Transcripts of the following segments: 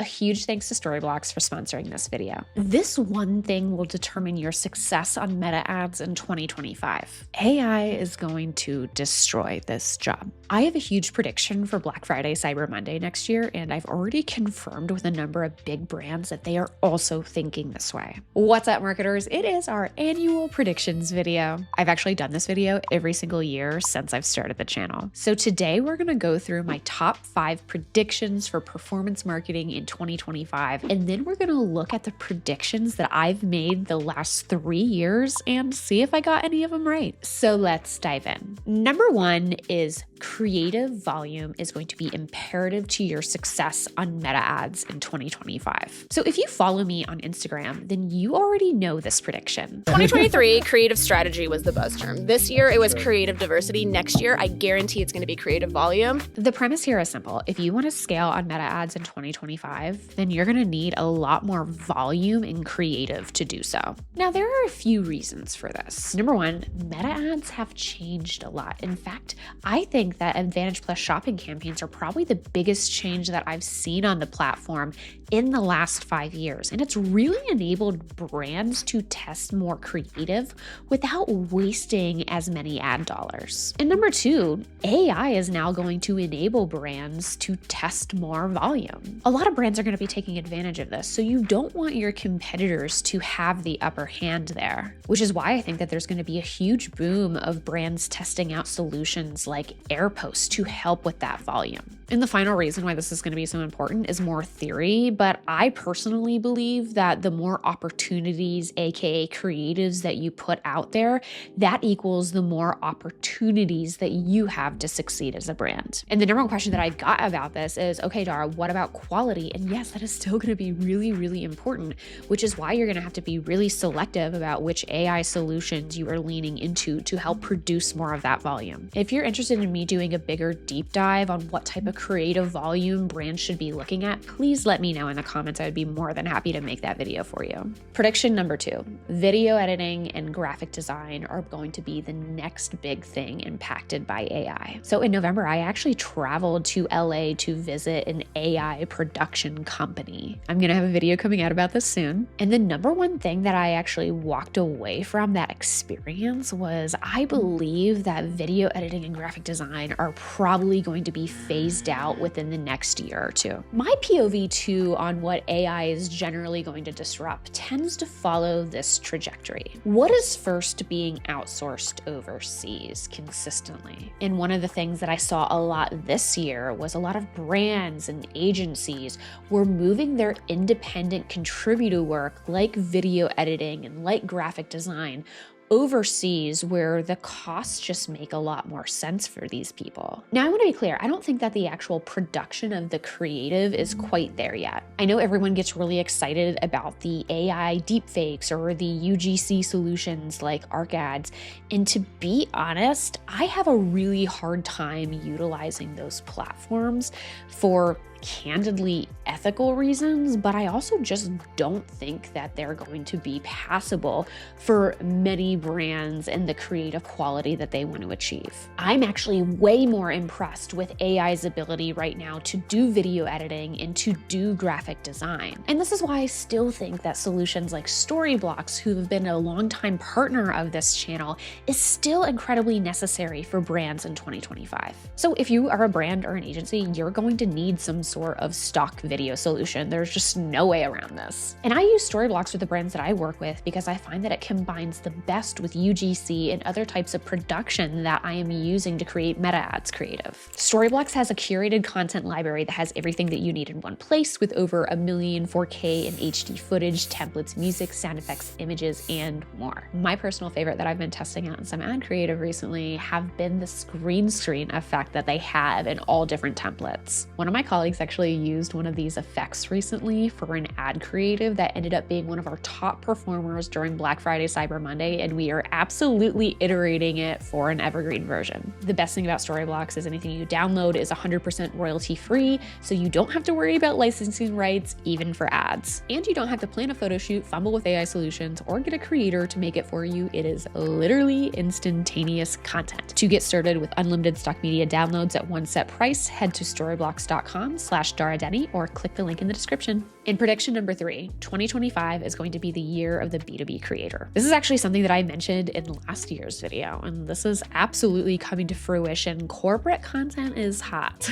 huge thanks to Storyblocks for sponsoring this video. This one thing will determine your success on Meta ads in 2025. AI is going to destroy this job. I have a huge prediction for Black Friday, Cyber Monday next year, and I've already confirmed with a number of big brands that they are also thinking this way. What's up, marketers? It is our annual predictions video. I've actually done this video every single year since I've started the channel. So today we're going to go through my top 5 predictions for performance marketing in 2025, and then we're going to look at the predictions that I've made the last 3 years and see if I got any of them right. So let's dive in. Number 1 is creative volume is going to be imperative to your success on Meta ads in 2025. So if you follow me on Instagram, then you already know this prediction. 2023, creative strategy was the buzz term. This year, it was creative diversity. Next year, I guarantee it's going to be creative volume. The premise here is simple. If you want to scale on Meta ads in 2025, then you're going to need a lot more volume and creative to do so. Now, there are a few reasons for this. Number 1, Meta ads have changed a lot. In fact, I think that Advantage Plus shopping campaigns are probably the biggest change that I've seen on the platform in the last 5 years. And it's really enabled brands to test more creative without wasting as many ad dollars. And number 2, AI is now going to enable brands to test more volume. A lot of brands are going to be taking advantage of this, so you don't want your competitors to have the upper hand there, which is why I think that there's going to be a huge boom of brands testing out solutions like AirPost to help with that volume. And the final reason why this is going to be so important is more theory, but I personally believe that the more opportunities, aka creatives, that you put out there, that equals the more opportunities that you have to succeed as a brand. And the number one question that I got about this is, okay, Dara, what about quality? And yes, that is still going to be really, really important, which is why you're going to have to be really selective about which AI solutions you are leaning into to help produce more of that volume. If you're interested in me doing a bigger deep dive on what type of creative volume brands should be looking at, please let me know in the comments. I would be more than happy to make that video for you. Prediction number 2, video editing and graphic design are going to be the next big thing impacted by AI. So in November, I actually traveled to LA to visit an AI production company. I'm going to have a video coming out about this soon. And the number one thing that I actually walked away from that experience was I believe that video editing and graphic design are probably going to be phased out within the next year or 2. My POV too on what AI is generally going to disrupt tends to follow this trajectory. What is first being outsourced overseas consistently? And one of the things that I saw a lot this year was a lot of brands and agencies were moving their independent contributor work like video editing and like graphic design overseas, where the costs just make a lot more sense for these people. Now, I want to be clear, I don't think that the actual production of the creative is quite there yet. I know everyone gets really excited about the AI deepfakes or the UGC solutions like ArcAds, and to be honest, I have a really hard time utilizing those platforms for candidly ethical reasons, but I also just don't think that they're going to be passable for many brands and the creative quality that they want to achieve. I'm actually way more impressed with AI's ability right now to do video editing and to do graphic design. And this is why I still think that solutions like Storyblocks, who have been a longtime partner of this channel, is still incredibly necessary for brands in 2025. So if you are a brand or an agency, you're going to need some sort of stock video solution. There's just no way around this. And I use Storyblocks with the brands that I work with because I find that it combines the best with UGC and other types of production that I am using to create meta ads creative. Storyblocks has a curated content library that has everything that you need in one place, with over 1 million 4K and HD footage, templates, music, sound effects, images, and more. My personal favorite that I've been testing out in some ad creative recently have been the green screen effect that they have in all different templates. One of my colleagues actually used one of these effects recently for an ad creative that ended up being one of our top performers during Black Friday, Cyber Monday, and we are absolutely iterating it for an evergreen version. The best thing about Storyblocks is anything you download is 100% royalty free, so you don't have to worry about licensing rights, even for ads. And you don't have to plan a photo shoot, fumble with AI solutions, or get a creator to make it for you. It is literally instantaneous content. To get started with unlimited stock media downloads at one set price, head to storyblocks.com/Dara storyblocks.com/Dara Denney or click the link in the description. In prediction number 3, 2025 is going to be the year of the B2B creator. This is actually something that I mentioned in last year's video, and this is absolutely coming to fruition. Corporate content is hot.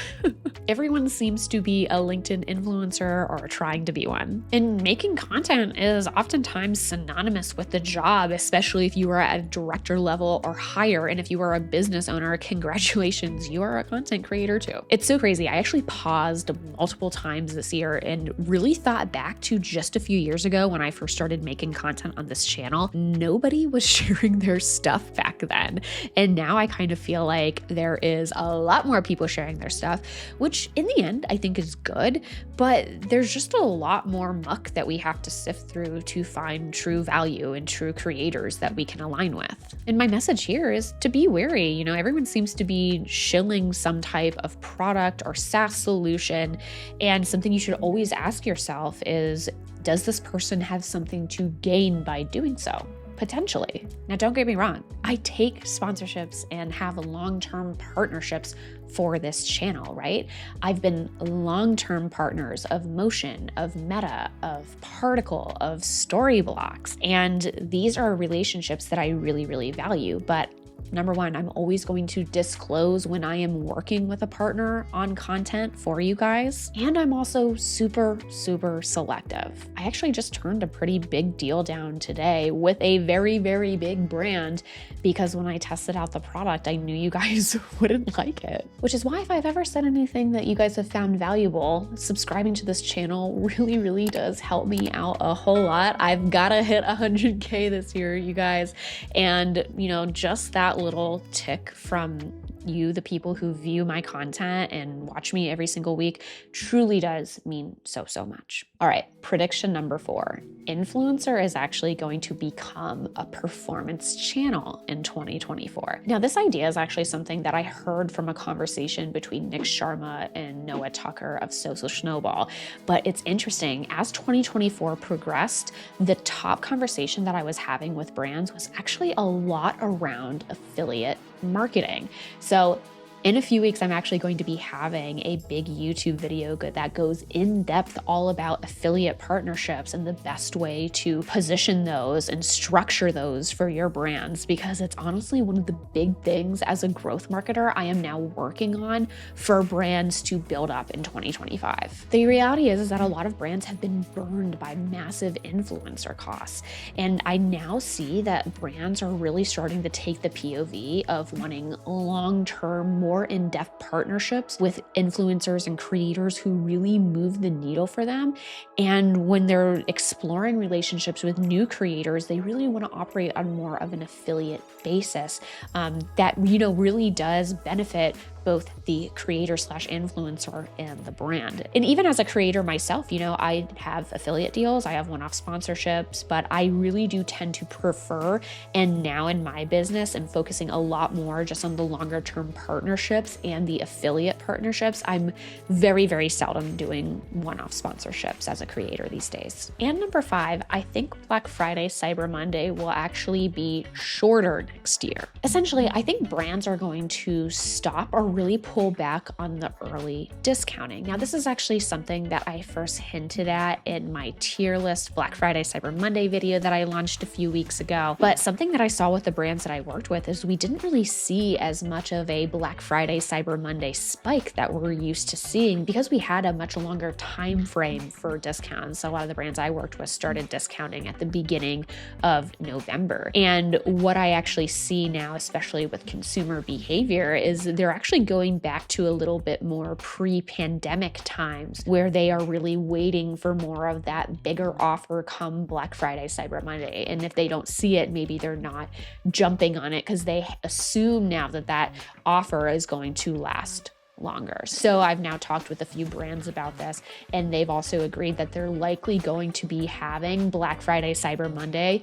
Everyone seems to be a LinkedIn influencer or trying to be one. And making content is oftentimes synonymous with the job, especially if you are at a director level or higher. And if you are a business owner, congratulations, you are a content creator too. It's so crazy. I actually paused multiple times this year and really thought back to just a few years ago when I first started making content on this channel. Nobody was sharing their stuff back then. And now I kind of feel like there is a lot more people sharing their stuff, which in the end I think is good, but there's just a lot more muck that we have to sift through to find true value and true creators that we can align with. And my message here is to be wary. You know, everyone seems to be shilling some type of product or SaaS solution, and something you should always ask yourself is, does this person have something to gain by doing so? Potentially. Now, don't get me wrong. I take sponsorships and have long-term partnerships for this channel, right? I've been long-term partners of Motion, of Meta, of Particle, of Storyblocks, and these are relationships that I really, really value. But number one, I'm always going to disclose when I am working with a partner on content for you guys. And I'm also super, super selective. I actually just turned a pretty big deal down today with a very, very big brand because when I tested out the product, I knew you guys wouldn't like it. Which is why if I've ever said anything that you guys have found valuable, subscribing to this channel really, really does help me out a whole lot. I've got to hit 100K this year, you guys. And, you know, just that little tick from you, the people who view my content and watch me every single week, truly does mean so, so much. All right, prediction number 4. Influencer is actually going to become a performance channel in 2024. Now, this idea is actually something that I heard from a conversation between Nick Sharma and Noah Tucker of Social Snowball. But it's interesting, as 2024 progressed, the top conversation that I was having with brands was actually a lot around affiliate marketing. So in a few weeks, I'm actually going to be having a big YouTube video that goes in depth all about affiliate partnerships and the best way to position those and structure those for your brands, because it's honestly one of the big things as a growth marketer I am now working on for brands to build up in 2025. The reality is that a lot of brands have been burned by massive influencer costs. And I now see that brands are really starting to take the POV of wanting long-term, more in-depth partnerships with influencers and creators who really move the needle for them. And when they're exploring relationships with new creators, they really want to operate on more of an affiliate basis that, you know, really does benefit both the creator slash influencer and the brand. And even as a creator myself, you know, I have affiliate deals, I have one-off sponsorships, but I really do tend to prefer, and now in my business, I'm focusing a lot more just on the longer term partnerships and the affiliate partnerships. I'm very, very seldom doing one-off sponsorships as a creator these days. And number 5, I think Black Friday, Cyber Monday will actually be shorter next year. Essentially, I think brands are going to stop or really pull back on the early discounting. Now, this is actually something that I first hinted at in my tier list Black Friday, Cyber Monday video that I launched a few weeks ago. But something that I saw with the brands that I worked with is we didn't really see as much of a Black Friday, Cyber Monday spike that we're used to seeing because we had a much longer time frame for discounts. A lot of the brands I worked with started discounting at the beginning of November. And what I actually see now, especially with consumer behavior, is they're actually going back to a little bit more pre-pandemic times where they are really waiting for more of that bigger offer come Black Friday, Cyber Monday. And if they don't see it, maybe they're not jumping on it because they assume now that that offer is going to last longer. So I've now talked with a few brands about this, and they've also agreed that they're likely going to be having Black Friday, Cyber Monday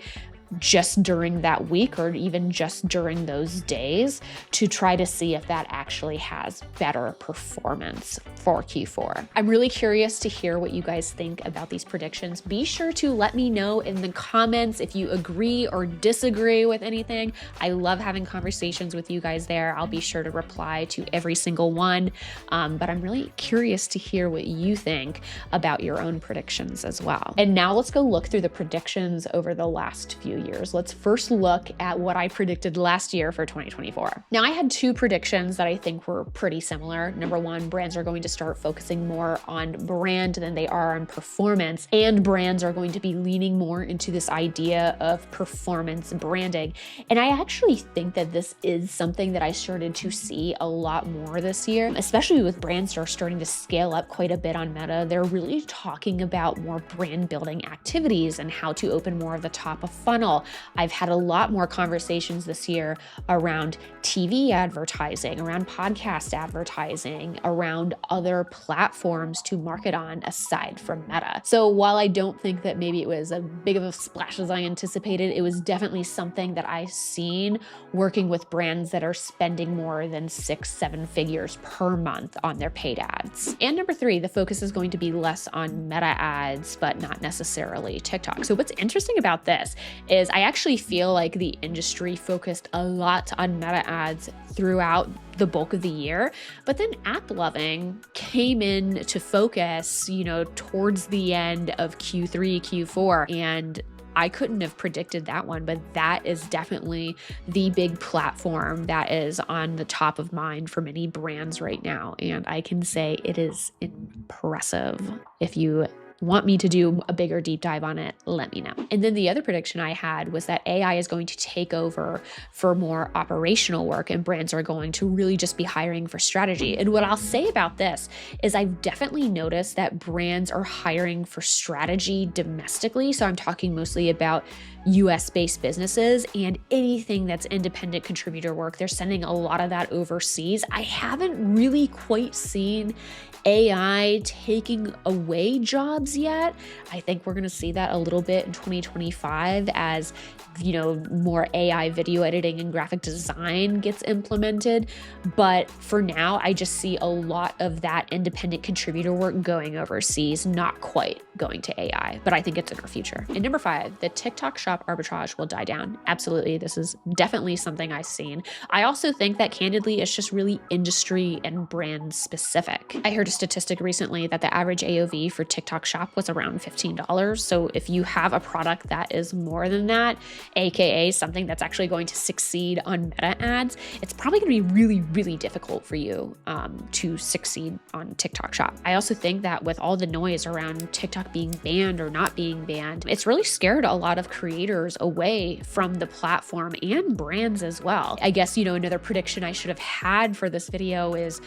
just during that week or even just during those days to try to see if that actually has better performance for Q4. I'm really curious to hear what you guys think about these predictions. Be sure to let me know in the comments if you agree or disagree with anything. I love having conversations with you guys there. I'll be sure to reply to every single one, but I'm really curious to hear what you think about your own predictions as well. And now let's go look through the predictions over the last few years. Let's first look at what I predicted last year for 2024. Now, I had two predictions that I think were pretty similar. Number one, brands are going to start focusing more on brand than they are on performance, and brands are going to be leaning more into this idea of performance branding. And I actually think that this is something that I started to see a lot more this year, especially with brands that are starting to scale up quite a bit on Meta. They're really talking about more brand building activities and how to open more of the top of funnel. I've had a lot more conversations this year around TV advertising, around podcast advertising, around other platforms to market on aside from Meta. So while I don't think that maybe it was as big of a splash as I anticipated, it was definitely something that I've seen working with brands that are spending more than 6-7 figures per month on their paid ads. And number three, the focus is going to be less on Meta ads, but not necessarily TikTok. So what's interesting about this is I actually feel like the industry focused a lot on Meta ads throughout the bulk of the year, but then app loving came in to focus, towards the end of Q3, Q4, and I couldn't have predicted that one, but that is definitely the big platform that is on the top of mind for many brands right now. And I can say it is impressive. If you want me to do a bigger deep dive on it, let me know. And then the other prediction I had was that AI is going to take over for more operational work and brands are going to really just be hiring for strategy. And what I'll say about this is I've definitely noticed that brands are hiring for strategy domestically. So I'm talking mostly about US-based businesses, and anything that's independent contributor work, they're sending a lot of that overseas. I haven't really quite seen AI taking away jobs yet. I think we're going to see that a little bit in 2025 as, more AI video editing and graphic design gets implemented. But for now, I just see a lot of that independent contributor work going overseas, not quite going to AI, but I think it's in our future. And number 5, the TikTok shop arbitrage will die down. Absolutely. This is definitely something I've seen. I also think that candidly, it's just really industry and brand specific. I heard a statistic recently that the average AOV for TikTok shop was around $15. So if you have a product that is more than that, AKA something that's actually going to succeed on Meta ads, it's probably going to be really, really difficult for you to succeed on TikTok shop. I also think that with all the noise around TikTok being banned or not being banned, it's really scared a lot of creators away from the platform and brands as well. I guess, another prediction I should have had for this video is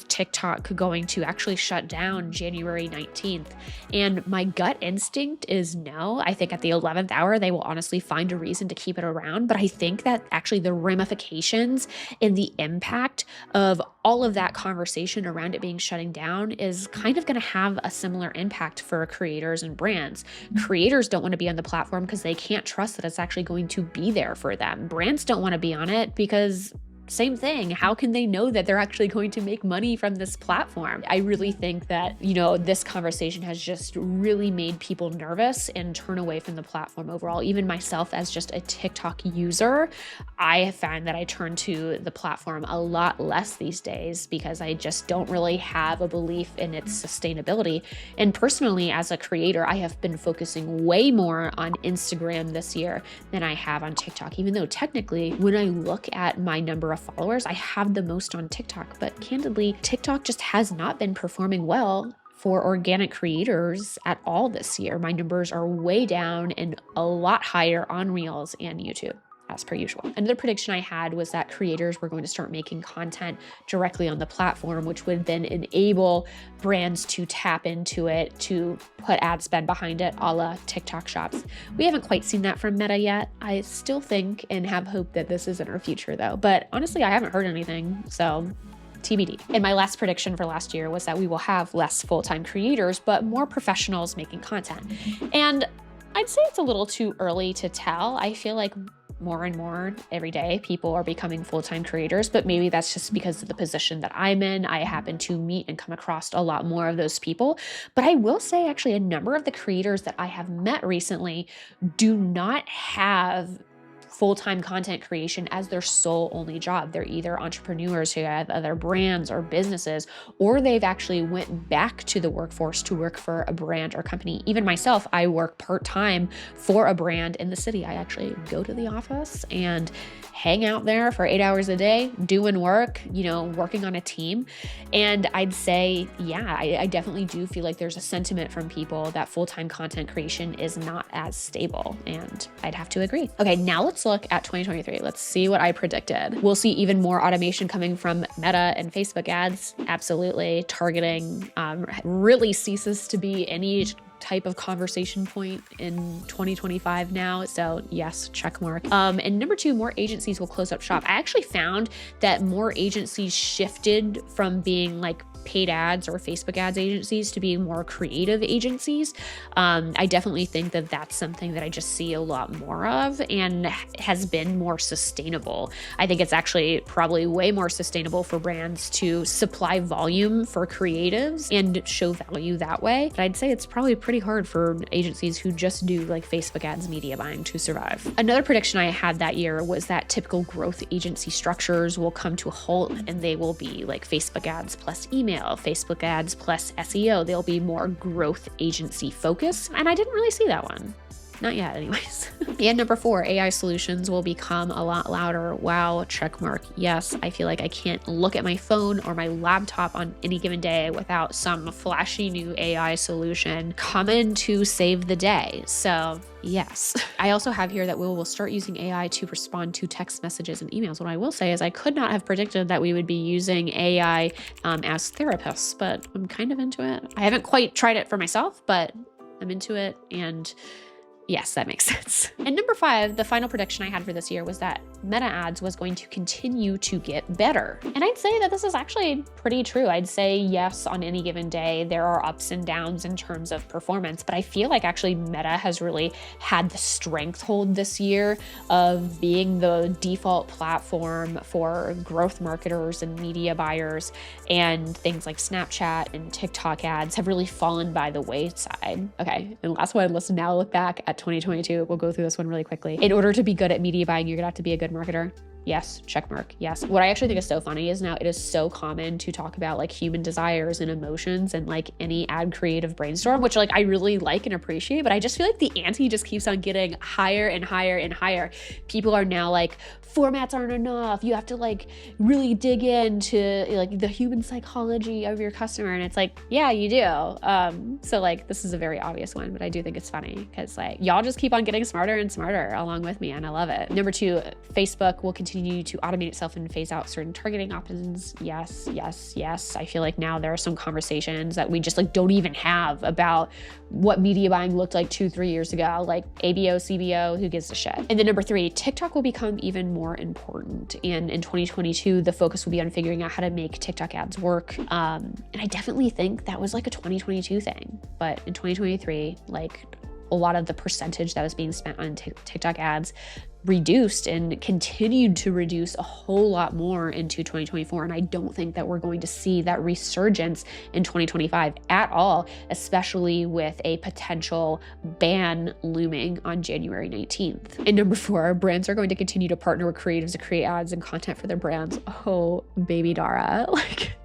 TikTok going to actually shut down January 19th? And my gut instinct is no. I think at the 11th hour, they will honestly find a reason to keep it around. But I think that actually the ramifications and the impact of all of that conversation around it being shutting down is kind of going to have a similar impact for creators and brands. Creators don't want to be on the platform because they can't trust that it's actually going to be there for them. Brands don't want to be on it because same thing. How can they know that they're actually going to make money from this platform? I really think that, this conversation has just really made people nervous and turn away from the platform overall. Even myself as just a TikTok user, I have found that I turn to the platform a lot less these days because I just don't really have a belief in its sustainability. And personally, as a creator, I have been focusing way more on Instagram this year than I have on TikTok, even though technically when I look at my number of followers, I have the most on TikTok, but candidly, TikTok just has not been performing well for organic creators at all this year. My numbers are way down and a lot higher on Reels and YouTube, as per usual. Another prediction I had was that creators were going to start making content directly on the platform, which would then enable brands to tap into it, to put ad spend behind it, a la TikTok shops. We haven't quite seen that from Meta yet. I still think and have hope that this is in our future though, but honestly, I haven't heard anything, so TBD. And my last prediction for last year was that we will have less full-time creators, but more professionals making content. And I'd say it's a little too early to tell. I feel like more and more every day people are becoming full-time creators, but maybe that's just because of the position that I'm in. I happen to meet and come across a lot more of those people. But I will say actually a number of the creators that I have met recently do not have full-time content creation as their sole only job. They're either entrepreneurs who have other brands or businesses, or they've actually went back to the workforce to work for a brand or company. Even myself, I work part-time for a brand in the city. I actually go to the office and hang out there for 8 hours a day, doing work, working on a team. And I'd say, yeah, I definitely do feel like there's a sentiment from people that full-time content creation is not as stable. And I'd have to agree. Okay, now let's look at 2023. Let's see what I predicted. We'll see even more automation coming from Meta and Facebook ads. Absolutely. Targeting really ceases to be any type of conversation point in 2025 now. So yes, check mark. And number two, more agencies will close up shop. I actually found that more agencies shifted from being like paid ads or Facebook ads agencies to being more creative agencies. I definitely think that that's something that I just see a lot more of and has been more sustainable. I think it's actually probably way more sustainable for brands to supply volume for creatives and show value that way. But I'd say it's probably pretty hard for agencies who just do like Facebook ads media buying to survive. Another prediction I had that year was that typical growth agency structures will come to a halt and they will be like Facebook ads plus email, Facebook ads plus SEO. They'll be more growth agency focused. And I didn't really see that one. Not yet anyways. And number four, AI solutions will become a lot louder. Wow, check mark. Yes, I feel like I can't look at my phone or my laptop on any given day without some flashy new AI solution coming to save the day. So yes. I also have here that we will start using AI to respond to text messages and emails. What I will say is I could not have predicted that we would be using AI as therapists, but I'm kind of into it. I haven't quite tried it for myself, but I'm into it. And yes, that makes sense. And number five, the final prediction I had for this year was that Meta ads was going to continue to get better. And I'd say that this is actually pretty true. I'd say yes, on any given day, there are ups and downs in terms of performance, but I feel like actually Meta has really had the strength hold this year of being the default platform for growth marketers and media buyers, and things like Snapchat and TikTok ads have really fallen by the wayside. Okay, and last one, let's now look back at 2022. We'll go through this one really quickly. In order to be good at media buying, you're gonna have to be a good marketer. Yes, check mark. Yes. What I actually think is so funny is now it is so common to talk about like human desires and emotions and like any ad creative brainstorm, which like I really like and appreciate, but I just feel like the ante just keeps on getting higher and higher and higher. People are now like, formats aren't enough. You have to like really dig into like the human psychology of your customer. And it's like, yeah, you do. So like, this is a very obvious one, but I do think it's funny because like y'all just keep on getting smarter and smarter along with me. And I love it. Number two, Facebook will continue to automate itself and phase out certain targeting options. Yes, yes, yes. I feel like now there are some conversations that we just like don't even have about what media buying looked like 2-3 years ago, like ABO, CBO, who gives a shit. And then number three, TikTok will become even more important. And in 2022, the focus will be on figuring out how to make TikTok ads work. And I definitely think that was like a 2022 thing. But in 2023, like a lot of the percentage that was being spent on TikTok ads reduced and continued to reduce a whole lot more into 2024. And I don't think that we're going to see that resurgence in 2025 at all, especially with a potential ban looming on January 19th. And number four, brands are going to continue to partner with creatives to create ads and content for their brands. Oh, baby Dara, like,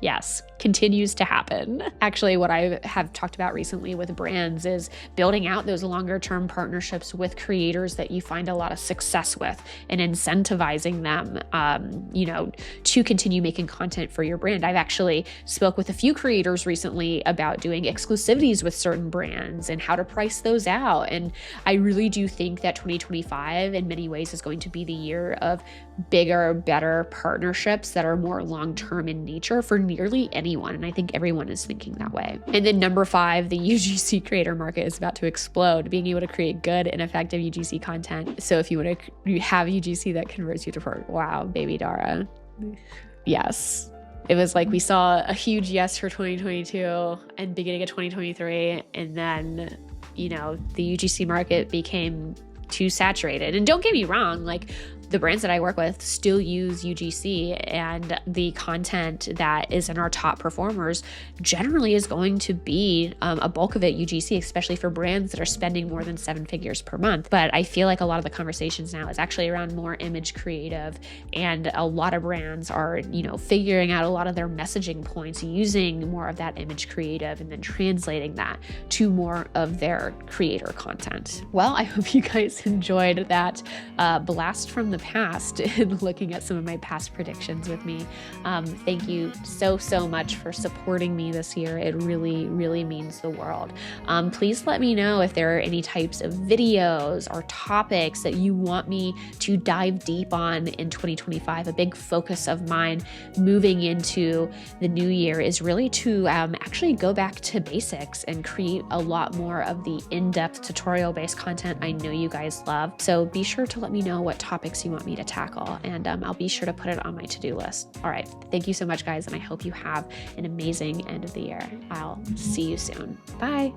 yes, continues to happen. Actually, what I have talked about recently with brands is building out those longer term partnerships with creators that you find a lot of success with and incentivizing them, to continue making content for your brand. I've actually spoke with a few creators recently about doing exclusivities with certain brands and how to price those out. And I really do think that 2025 in many ways is going to be the year of bigger, better partnerships that are more long-term in nature for nearly anyone. And I think everyone is thinking that way. And then number five, the UGC creator market is about to explode, being able to create good and effective UGC content. So if you want to have UGC that converts you to product, wow, baby Dara. Yes. It was like we saw a huge yes for 2022 and beginning of 2023. And then the UGC market became too saturated. And don't get me wrong, like the brands that I work with still use UGC, and the content that is in our top performers generally is going to be a bulk of it UGC, especially for brands that are spending more than 7 figures per month. But I feel like a lot of the conversations now is actually around more image creative, and a lot of brands are, figuring out a lot of their messaging points using more of that image creative and then translating that to more of their creator content. Well, I hope you guys enjoyed that blast from the past and looking at some of my past predictions with me. Thank you so much for supporting me this year. It really, really means the world. Please let me know if there are any types of videos or topics that you want me to dive deep on in 2025. A big focus of mine moving into the new year is really to actually go back to basics and create a lot more of the in-depth tutorial-based content I know you guys love. So be sure to let me know what topics you want me to tackle, and I'll be sure to put it on my to-do list. All right, thank you so much, guys, and I hope you have an amazing end of the year. I'll see you soon. Bye.